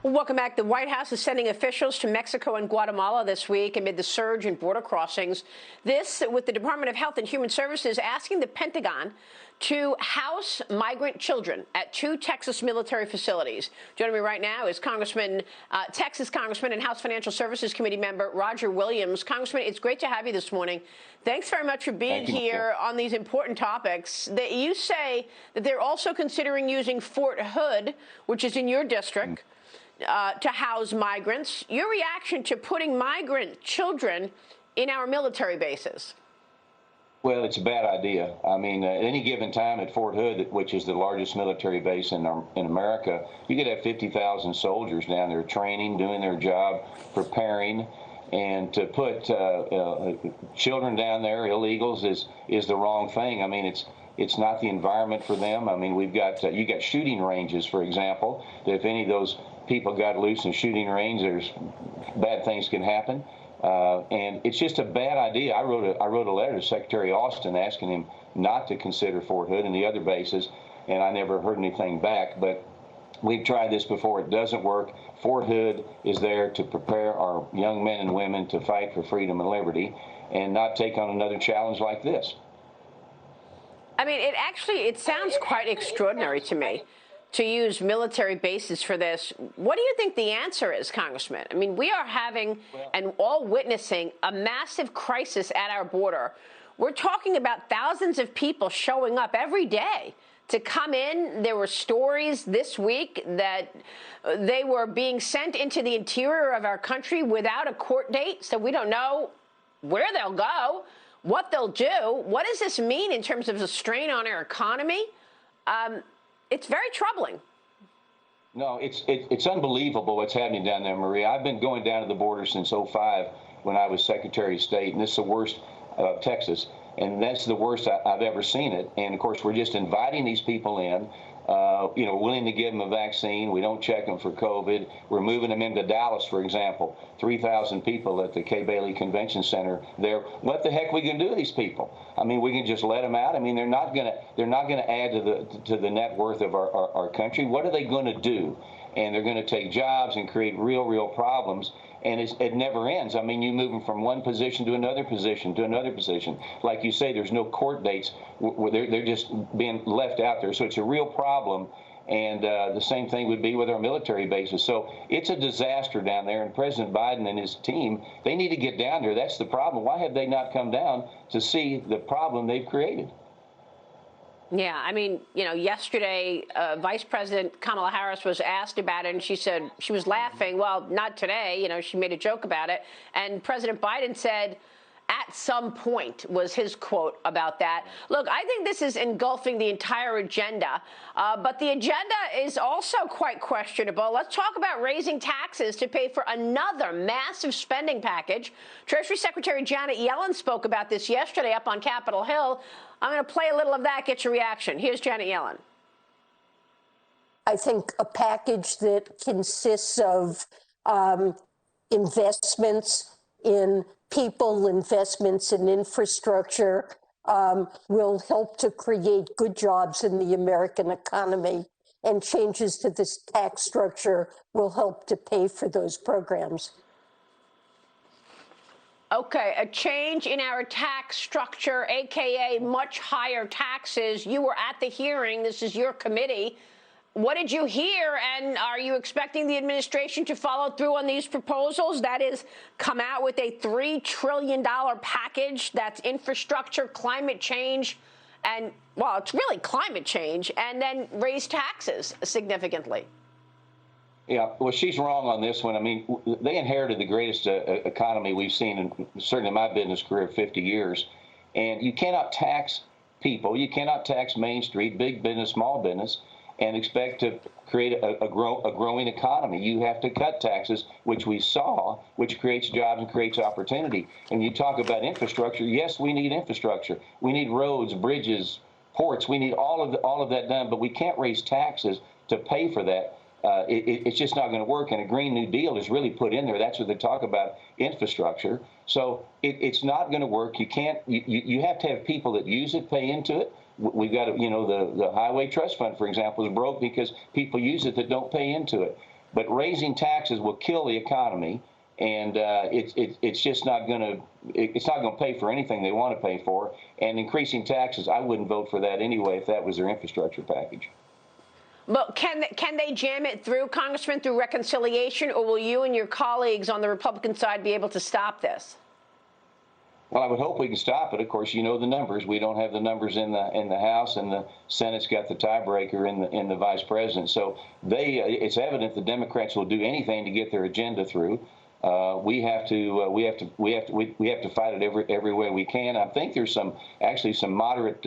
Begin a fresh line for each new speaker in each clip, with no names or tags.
Well, welcome back. The White House is sending officials to Mexico and Guatemala this week amid the surge in border crossings. This with the Department of Health and Human Services asking the Pentagon to house migrant children at 2 Texas military facilities. Joining me right now is Texas Congressman and House Financial Services Committee member Roger Williams. Congressman, it's great to have you this morning. Thanks very much for being here on these important topics. You say that they're also considering using Fort Hood, which is in your district, to house migrants. Your reaction to putting migrant children in our military bases?
Well, it's a bad idea. I mean, at any given time at Fort Hood, which is the largest military base in America, you could have 50,000 soldiers down there training, doing their job, preparing, and to put children down there, illegals, is the wrong thing. I mean, it's not the environment for them. I mean, we've got you got shooting ranges, for example, that if any of those people got loose in shooting range, there's bad things can happen. And it's just a bad idea. I wrote a letter to Secretary Austin asking him not to consider Fort Hood and the other bases, and I never heard anything back. But we've tried this before. It doesn't work. Fort Hood is there to prepare our young men and women to fight for freedom and liberty and not take on another challenge like this.
I mean, it sounds quite extraordinary to me to use military bases for this. What do you think the answer is, Congressman? I mean, we are having and all witnessing a massive crisis at our border. We're talking about thousands of people showing up every day to come in. There were stories this week that they were being sent into the interior of our country without a court date, so we don't know where they'll go, what they'll do. What does this mean in terms of the strain on our economy? It's very troubling.
No, it's unbelievable what's happening down there, Maria. I've been going down to the border since '05 when I was Secretary of State, and this is the worst of Texas, and that's the worst I've ever seen it. And of course, we're just inviting these people in, willing to give them a vaccine. We don't check them for COVID. We're moving them into Dallas, for example. 3,000 people at the Kay Bailey Convention Center there. What the heck are we going to do with these people? I mean, we can just let them out. I mean, they're not going to add to the net worth of our country. What are they going to do? And they're going to take jobs and create real problems. And it never ends. I mean, you move them from one position to another position to another position. Like you say, there's no court dates. They're just being left out there. So it's a real problem. And the same thing would be with our military bases. So it's a disaster down there. And President Biden and his team, they need to get down there. That's the problem. Why have they not come down to see the problem they've created?
Yeah, I mean, yesterday, Vice President Kamala Harris was asked about it, and she said she was laughing. Well, not today. She made a joke about it. And President Biden said, at some point, was his quote about that. Look, I think this is engulfing the entire agenda, but the agenda is also quite questionable. Let's talk about raising taxes to pay for another massive spending package. Treasury Secretary Janet Yellen spoke about this yesterday up on Capitol Hill. I'm going to play a little of that, get your reaction. Here's Janet Yellen.
I think a package that consists of investments in people, investments in infrastructure, will help to create good jobs in the American economy, and changes to this tax structure will help to pay for those programs.
Okay, a change in our tax structure, a.k.a. much higher taxes. You were at the hearing. This is your committee. What did you hear, and are you expecting the administration to follow through on these proposals? That is, come out with a $3 trillion package that's infrastructure, climate change, and, well, it's really climate change, and then raise taxes significantly.
Yeah, well, she's wrong on this one. I mean, they inherited the greatest economy we've seen in certainly my business career of 50 years. And you cannot tax people. You cannot tax Main Street, big business, small business, and expect to create a growing economy. You have to cut taxes, which we saw, which creates jobs and creates opportunity. And you talk about infrastructure. Yes, we need infrastructure. We need roads, bridges, ports. We need all of that done, but we can't raise taxes to pay for that. It's just not going to work. And a Green New Deal is really put in there. That's what they talk about, infrastructure. So it's not going to work. You can't. You have to have people that use it, pay into it. We've got, the Highway Trust Fund, for example, is broke because people use it that don't pay into it. But raising taxes will kill the economy, and it's just not going to pay for anything they want to pay for. And increasing taxes, I wouldn't vote for that anyway if that was their infrastructure package.
But can they jam it through, Congressman, through reconciliation, or will you and your colleagues on the Republican side be able to stop this?
Well, I would hope we can stop it. Of course, you know the numbers. We don't have the numbers in the House, and the Senate's got the tiebreaker in the Vice President. So it's evident the Democrats will do anything to get their agenda through. We have to fight it every way we can. I think there's actually some moderate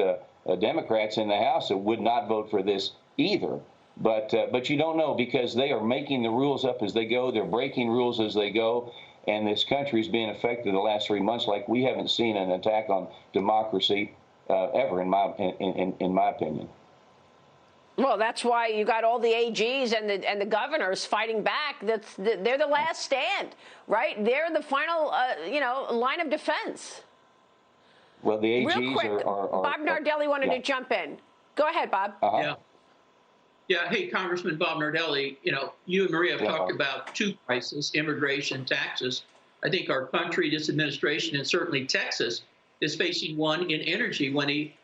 Democrats in the House that would not vote for this either. But you don't know, because they are making the rules up as they go. They're breaking rules as they go. And this country is being affected the last 3 months like we haven't seen an attack on democracy ever, in my opinion.
Well, that's why you got all the AGs and the governors fighting back. They're the last stand, right? They're the final, line of defense.
Well, the AGs
Real quick,
are
Bob Nardelli wanted to jump in. Go ahead, Bob.
Yeah. Hey, Congressman Bob Nardelli, you and Maria have talked about two crises, immigration, taxes. I think our country, this administration, and certainly Texas, is facing one in energy. When we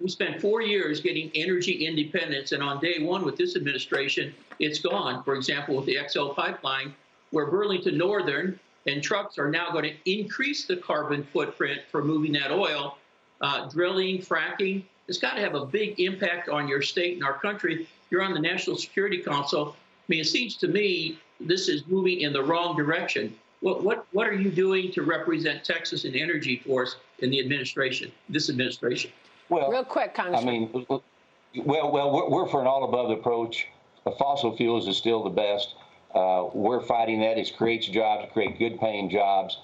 spent 4 years getting energy independence, and on day one with this administration, it's gone. For example, with the XL pipeline, where Burlington Northern and trucks are now going to increase the carbon footprint for moving that oil, drilling, fracking. It's got to have a big impact on your state and our country. You're on the National Security Council. I mean, it seems to me this is moving in the wrong direction. What are you doing to represent Texas in energy for us in the administration, this administration?
Well,
real quick, Congressman.
I mean, we're for an all-above approach. Fossil fuels is still the best. We're fighting that. It creates jobs, create good-paying jobs.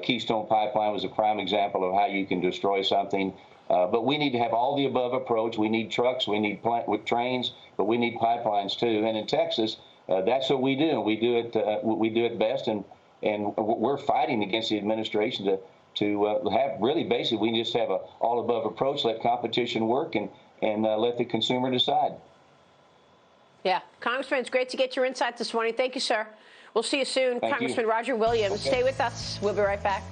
Keystone Pipeline was a prime example of how you can destroy something. But we need to have all the above approach. We need trucks, we need trains, but we need pipelines too. And in Texas, that's what we do. We do it best, and we're fighting against the administration to have really basically we just have a all above approach. Let competition work and let the consumer decide.
Yeah, Congressman, it's great to get your insight this morning. Thank you, sir. We'll see you soon.
Thank
Congressman
you.
Roger Williams,
Okay.
Stay with us. We'll be right back.